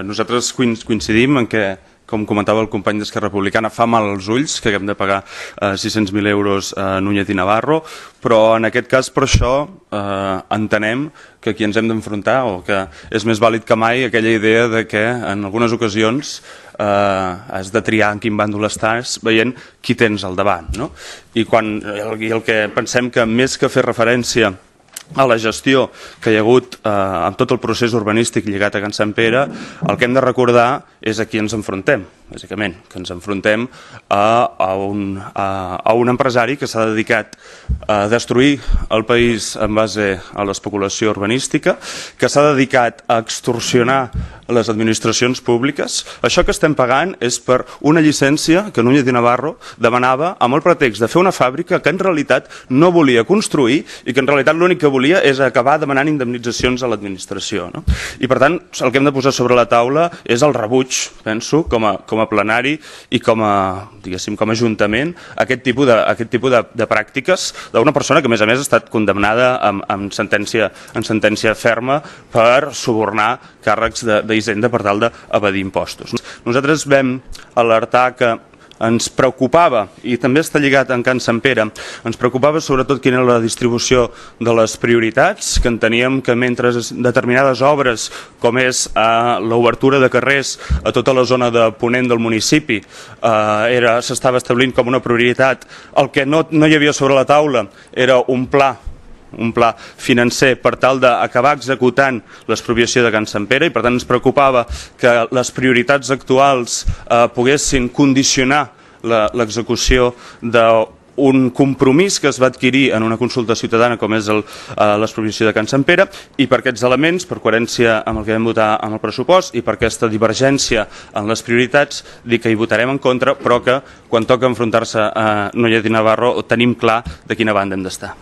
Nosaltres coincidim en que, com comentava el company d'Esquerra Republicana, fa mal als ulls que haguem de pagar 600.000 euros a Núñez i Navarro, però en aquest cas per això entenem que aquí ens hem d'enfrontar, o que és més vàlid que mai aquella idea de que en algunes ocasions has de triar en quin bàndol estàs veient qui tens al davant, no? I el que pensem que més que fer referència a la gestió que hi ha hagut amb tot el procés urbanístic lligat a Can Sant Pere, el que hem de recordar és a qui ens enfrontem, bàsicament, que ens enfrontem a un empresari que s'ha dedicat a destruir el país en base a l'especulació urbanística, que s'ha dedicat a extorsionar les administracions públiques. Això que estem pagant és per una llicència que Núñez i Navarro demanava amb el pretext de fer una fàbrica que en realitat no volia construir i que en realitat l'únic que volia és acabar demanant indemnitzacions a l'administració, no? I per tant el que hem de posar sobre la taula és el rebuig, penso, com a plenari i com a ajuntament, aquest tipus de pràctiques d'una persona que a més ha estat condemnada amb sentència ferma per subornar càrrecs d'Hisenda per tal d'evadir impostos. Nosaltres vam alertar que ens preocupava, i també està lligat en Can Sant Pere, ens preocupava sobretot quina era la distribució de les prioritats, que enteníem que mentre determinades obres, com és l'obertura de carrers a tota la zona de ponent del municipi, s'estava establint com una prioritat, el que no hi havia sobre la taula era un pla financer per tal d'acabar executant l'expropiació de Can Sant Pere, i per tant ens preocupava que les prioritats actuals poguessin condicionar l'execució d'un compromís que es va adquirir en una consulta ciutadana com és l'expropiació de Can Sant Pere, i per aquests elements, per coherència amb el que vam votar amb el pressupost i per aquesta divergència en les prioritats, dic que hi votarem en contra, però que quan toca enfrontar-se a Núñez i Navarro tenim clar de quina banda hem d'estar.